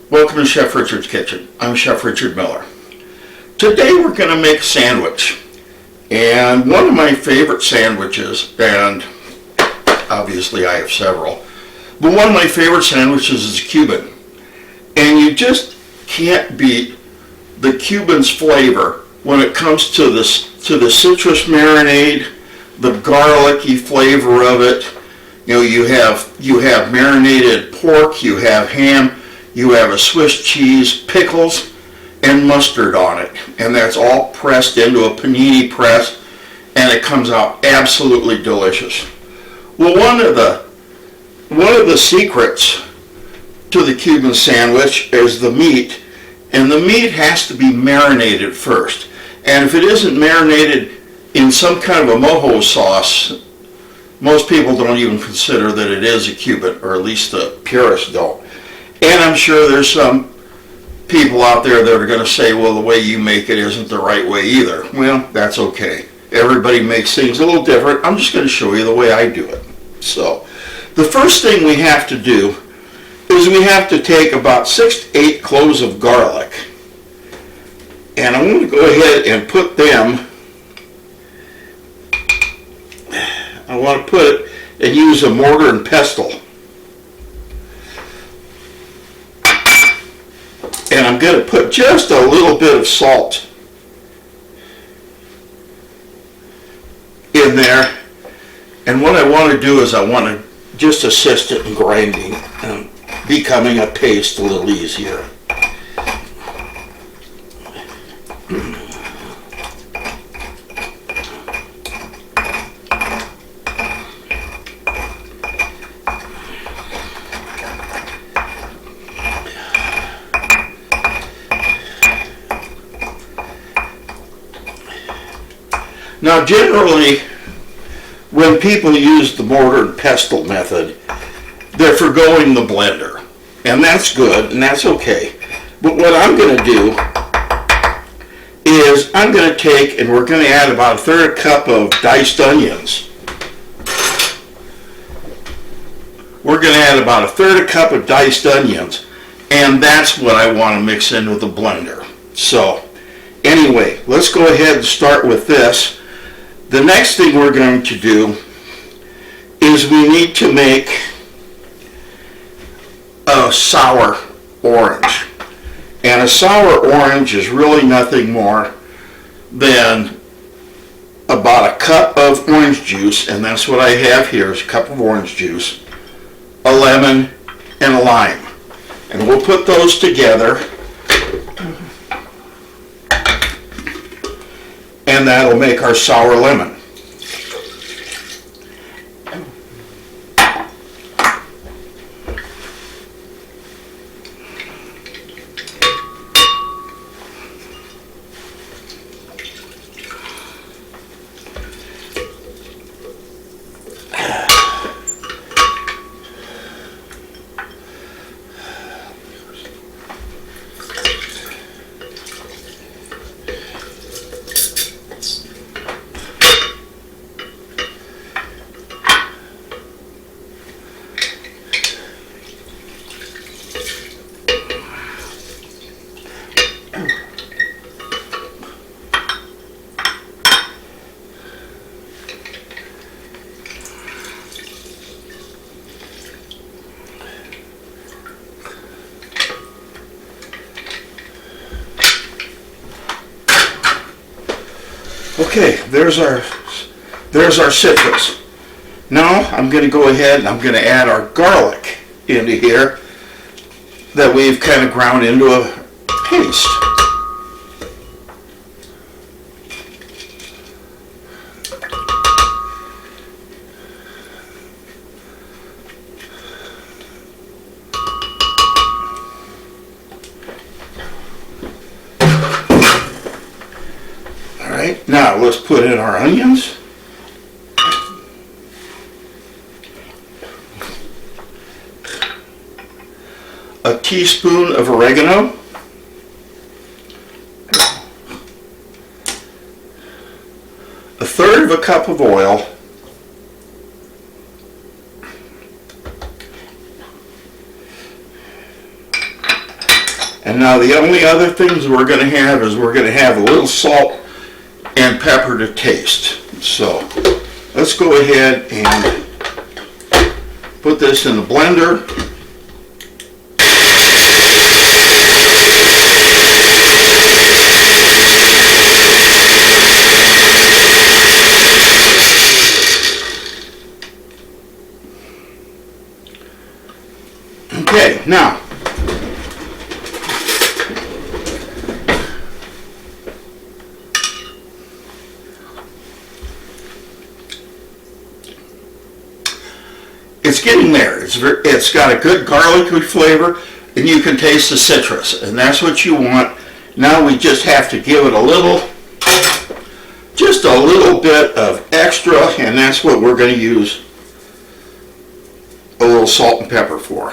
Welcome to Chef Richard's Kitchen. I'm Chef Richard Miller. Today we're going to make a sandwich. And one of my favorite sandwiches, and obviously I have several, but one of my favorite sandwiches is Cuban. And you just can't beat the Cuban's flavor when it comes to the citrus marinade, the garlicky flavor of it. You know, you have marinated pork, you have ham, you have a Swiss cheese, pickles, and mustard on it. And that's all pressed into a panini press, and it comes out absolutely delicious. Well, one of the secrets to the Cuban sandwich is the meat, and the meat has to be marinated first. And if it isn't marinated in some kind of a mojo sauce, most people don't even consider that it is a Cuban, or at least the purists don't. And I'm sure there's some people out there that are going to say, well, the way you make it isn't the right way either. Well, that's okay. Everybody makes things a little different. I'm just going to show you the way I do it. So, the first thing we have to do is we have to take about 6 to 8 cloves of garlic. And I'm going to go ahead and put them, I want to put it and use a mortar and pestle. And I'm going to put just a little bit of salt in there. And what I want to do is I want to just assist it in grinding and becoming a paste a little easier. Now, generally, when people use the mortar and pestle method, they're forgoing the blender. And that's good, and that's okay. But what I'm going to do is I'm going to take, and we're going to add about 1/3 cup of diced onions. We're going to add about 1/3 cup of diced onions, and that's what I want to mix into the blender. So, anyway, let's go ahead and start with this. The next thing we're going to do is we need to make a sour orange. And a sour orange is really nothing more than about a cup of orange juice, and that's what I have here is a cup of orange juice, a lemon, and a lime. And we'll put those together, and that'll make our sour lemon. Okay, there's our citrus. Now I'm going to go ahead and I'm going to add our garlic into here that we've kind of ground into a paste. Alright, now let's put in our onions. A teaspoon of oregano. A 1/3 of a cup of oil. And now the only other things we're going to have is we're going to have a little salt and pepper to taste. So let's go ahead and put this in the blender. Okay, now it's getting there. It's got a good garlicky flavor, and you can taste the citrus, and that's what you want. Now we just have to give it just a little bit of extra, and that's what we're going to use a little salt and pepper for.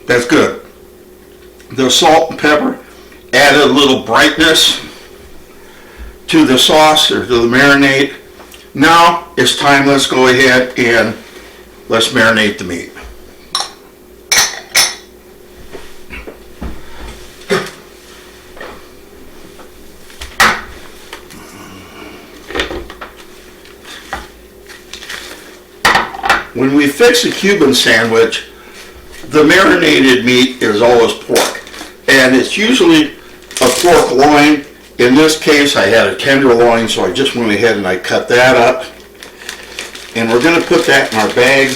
That's good. The salt and pepper added a little brightness to the sauce or to the marinade. Now it's time, let's go ahead and let's marinate the meat. When we fix a Cuban sandwich, the marinated meat is always pork, and it's usually a pork loin. In this case, I had a tenderloin, so I just went ahead and I cut that up, and we're going to put that in our bag.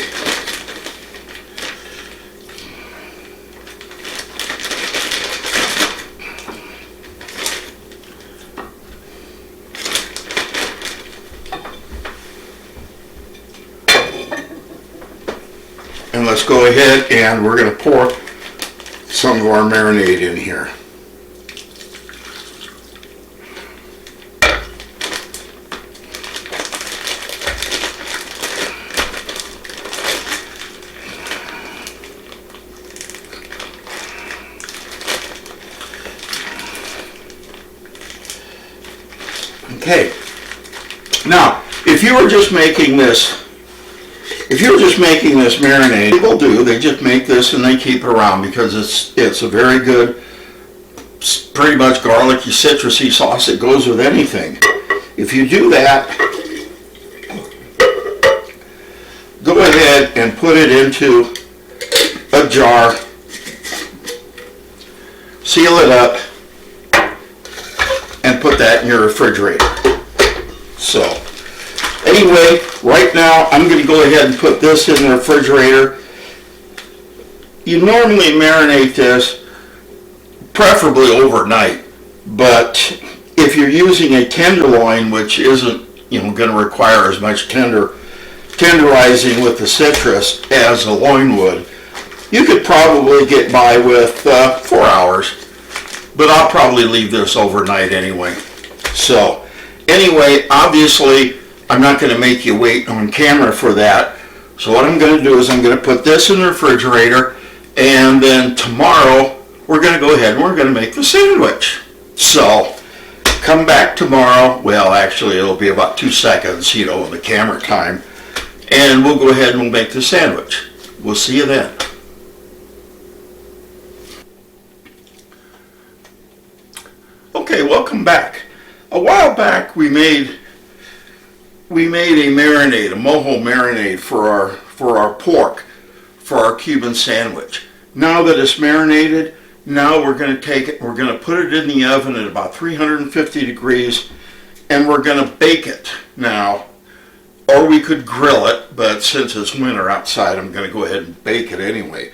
And let's go ahead and we're going to pour some of our marinade in here. Okay. Now, if you were just making this marinade, people do, they just make this and they keep it around because it's a very good, pretty much garlicky, citrusy sauce that goes with anything. If you do that, go ahead and put it into a jar, seal it up, and put that in your refrigerator. So, anyway, right now I'm going to go ahead and put this in the refrigerator. You normally marinate this, preferably overnight, but if you're using a tenderloin, which isn't going to require as much tenderizing with the citrus as a loin would, you could probably get by with 4 hours, but I'll probably leave this overnight anyway. So, anyway, obviously, I'm not going to make you wait on camera for that. So what I'm going to do is I'm going to put this in the refrigerator, and then tomorrow we're going to go ahead and we're going to make the sandwich. So come back tomorrow. Well, actually it'll be about 2 seconds, in the camera time. And we'll go ahead and we'll make the sandwich. We'll see you then. Okay, welcome back. A while back we made a marinade, a mojo marinade for our pork, for our Cuban sandwich. Now that it's marinated, now we're going to take it, we're going to put it in the oven at about 350 degrees, and we're going to bake it now. Or we could grill it, but since it's winter outside, I'm going to go ahead and bake it anyway,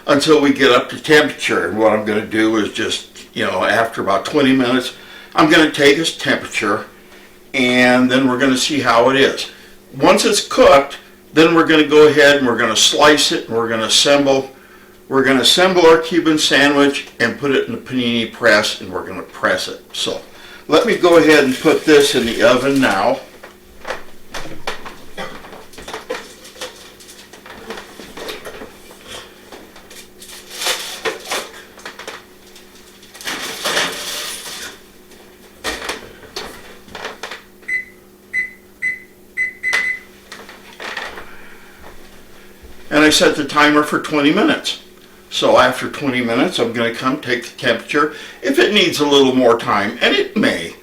until we get up to temperature. And what I'm going to do is just, after about 20 minutes, I'm going to take its temperature, and then we're going to see how it is. Once it's cooked, then we're going to go ahead and we're going to slice it and we're going to assemble. We're going to assemble our Cuban sandwich and put it in the panini press, and we're going to press it. So let me go ahead and put this in the oven now. And I set the timer for 20 minutes. So after 20 minutes, I'm going to come take the temperature. If it needs a little more time, and it may,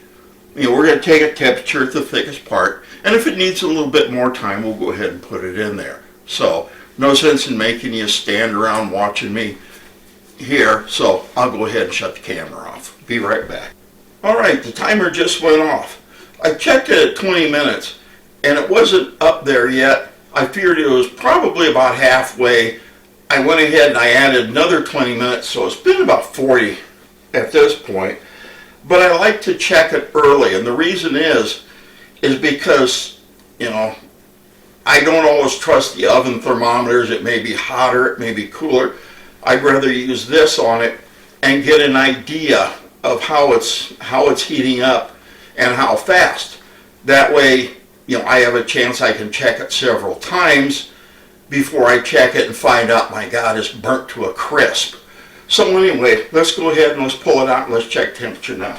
we're going to take a temperature at the thickest part. And if it needs a little bit more time, we'll go ahead and put it in there. So no sense in making you stand around watching me here. So I'll go ahead and shut the camera off. Be right back. All right, the timer just went off. I checked it at 20 minutes, and it wasn't up there yet. I figured it was probably about halfway. I went ahead and I added another 20 minutes, so it's been about 40 at this point. But I like to check it early, and the reason is because, I don't always trust the oven thermometers. It may be hotter, it may be cooler. I'd rather use this on it and get an idea of how it's heating up and how fast. That way, I have a chance I can check it several times before I check it and find out, my God, it's burnt to a crisp. So anyway, let's go ahead and let's pull it out and let's check temperature now.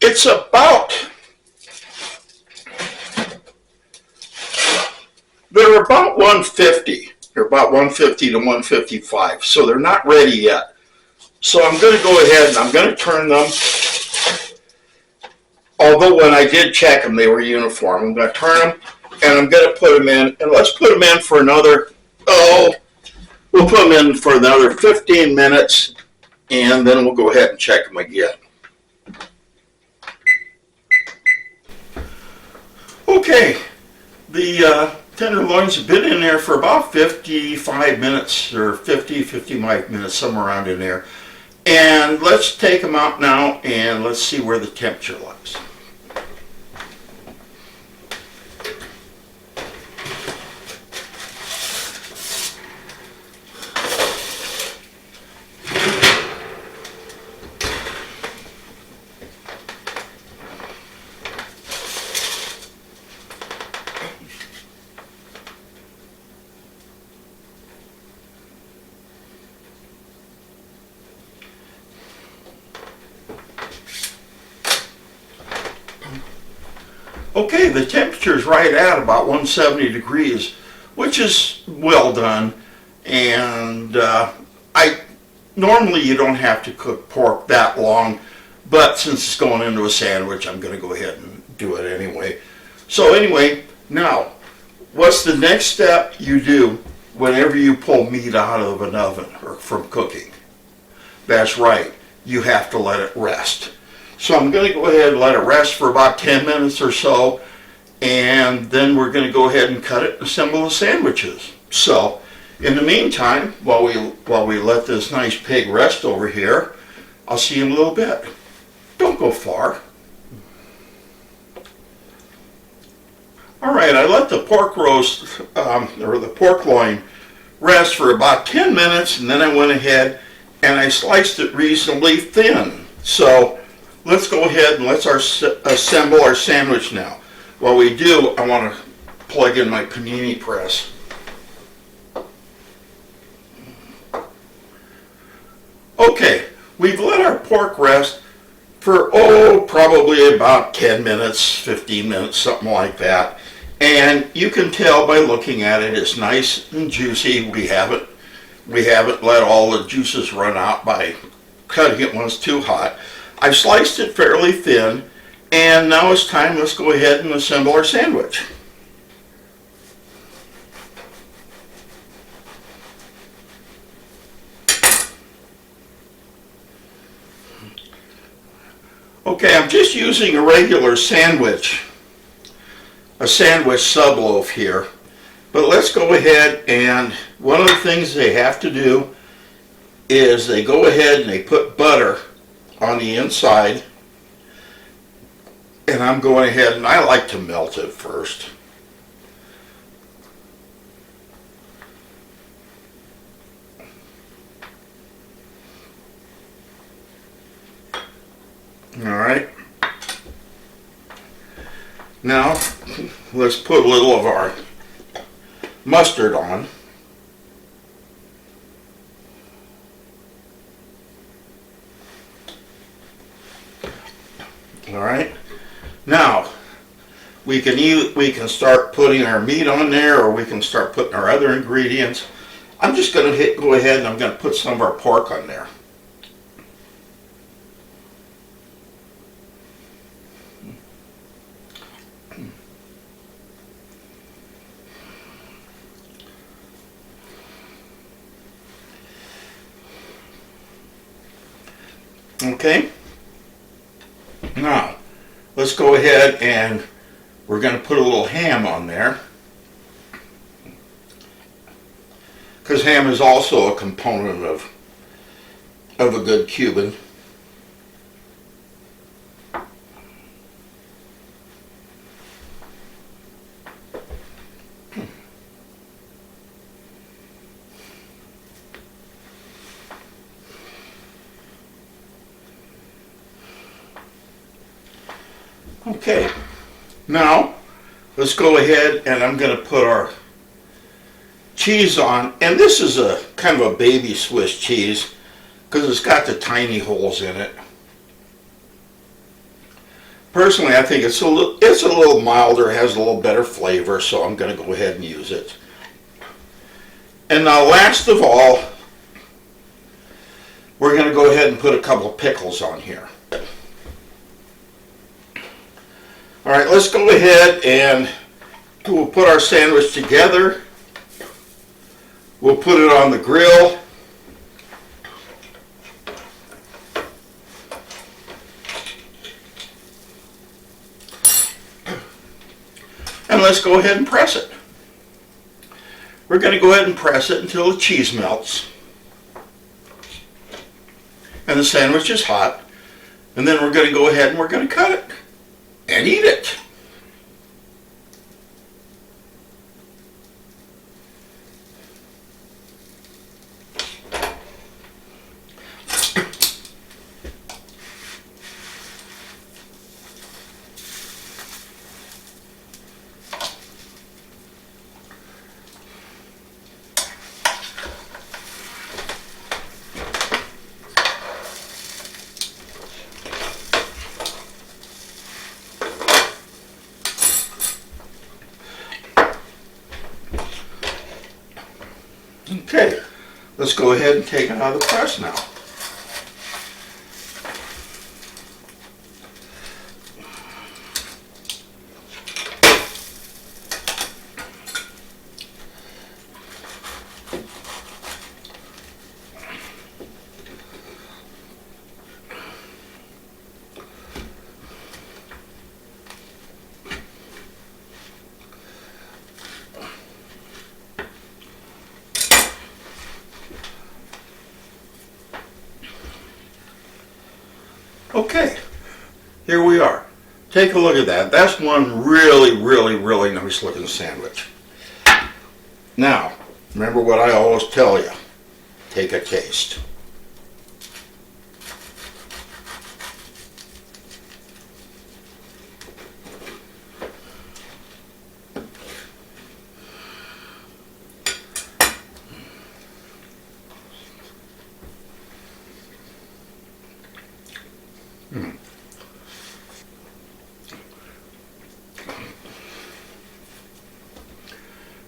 It's they're about 150. They're about 150 to 155, so they're not ready yet. So I'm going to go ahead and I'm going to turn them, although when I did check them, they were uniform. I'm going to turn them, and I'm going to put them in, and let's put them in for another, we'll put them in for another 15 minutes, and then we'll go ahead and check them again. Okay, the tenderloins have been in there for about 55 minutes or 55 minutes, somewhere around in there. And let's take them out now and let's see where the temperature lies. Okay, the temperature is right at about 170 degrees, which is well done. And normally you don't have to cook pork that long, but since it's going into a sandwich, I'm going to go ahead and do it anyway. So anyway, now, what's the next step you do whenever you pull meat out of an oven or from cooking? That's right, you have to let it rest. So I'm going to go ahead and let it rest for about 10 minutes or so, and then we're going to go ahead and cut it and assemble the sandwiches. So in the meantime, while we let this nice pig rest over here, I'll see you in a little bit. Don't go far. All right, I let the pork roast, or the pork loin, rest for about 10 minutes, and then I went ahead and I sliced it reasonably thin. So let's go ahead and let's assemble our sandwich now. While we do, I want to plug in my panini press. Okay, we've let our pork rest for, probably about 10 minutes, 15 minutes, something like that. And you can tell by looking at it, it's nice and juicy. We haven't let all the juices run out by cutting it when it's too hot. I've sliced it fairly thin, And now it's time, let's go ahead and assemble our sandwich. Okay, I'm just using a regular sandwich, a sandwich subloaf here. But let's go ahead, and one of the things they have to do is they go ahead and they put butter on the inside. And I'm going ahead and I like to melt it first. All right. Now, let's put a little of our mustard on. All right. Now, we can start putting our meat on there, or we can start putting our other ingredients. I'm just going to go ahead and I'm going to put some of our pork on there. Okay. Now, let's go ahead and we're going to put a little ham on there, because ham is also a component of a good Cuban. Okay, now let's go ahead and I'm going to put our cheese on, and this is a kind of a baby Swiss cheese because it's got the tiny holes in it. Personally, I think it's a little milder, has a little better flavor, so I'm going to go ahead and use it. And now, last of all, we're going to go ahead and put a couple of pickles on here. All right, let's go ahead and we'll put our sandwich together. We'll put it on the grill. And let's go ahead and press it. We're going to go ahead and press it until the cheese melts. And the sandwich is hot. And then we're going to go ahead and we're going to cut it and eat it. Okay, let's go ahead and take it out of the press now. Okay, here we are. Take a look at that. That's one really, really, really nice looking sandwich. Now, remember what I always tell you. Take a taste.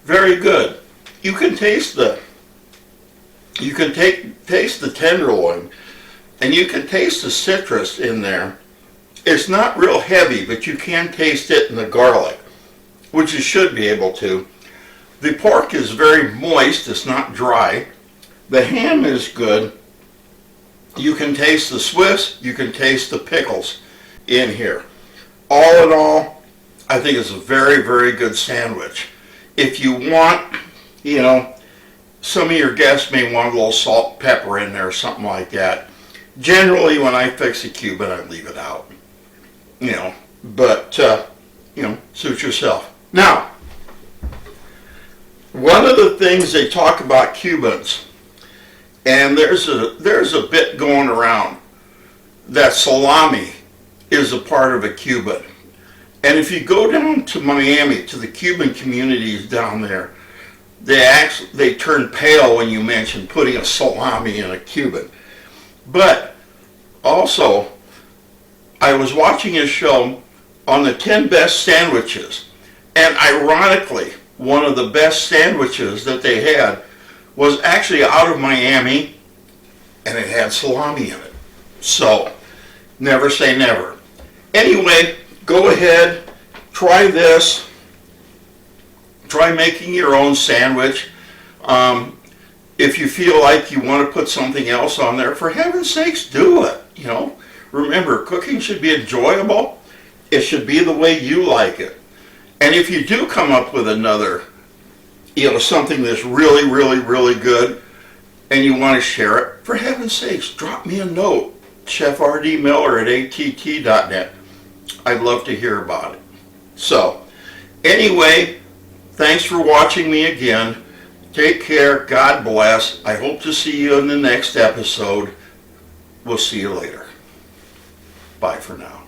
Very good. You can taste taste the tenderloin, and you can taste the citrus in there, It's not real heavy, but you can taste it in the garlic, which you should be able to. The pork is very moist, it's not dry. The ham is good. You can taste the Swiss, you can taste the pickles in here. All in all, I think it's a very, very good sandwich. If you want, some of your guests may want a little salt and pepper in there or something like that. Generally, when I fix a Cuban, I leave it out. But suit yourself. Now, one of the things they talk about Cubans, and there's a bit going around that salami is a part of a Cuban. And if you go down to Miami, to the Cuban communities down there, they turn pale when you mention putting a salami in a Cuban. But also, I was watching a show on the 10 best sandwiches, and ironically, one of the best sandwiches that they had was actually out of Miami, and it had salami in it. So, never say never. Anyway, go ahead, try this. Try making your own sandwich. If you feel like you want to put something else on there, for heaven's sakes, do it. Remember, cooking should be enjoyable. It should be the way you like it. And if you do come up with another, something that's really, really, really good, and you want to share it, for heaven's sakes, drop me a note, chefrdmiller@att.net. I'd love to hear about it. So, anyway, thanks for watching me again. Take care. God bless. I hope to see you in the next episode. We'll see you later. Bye for now.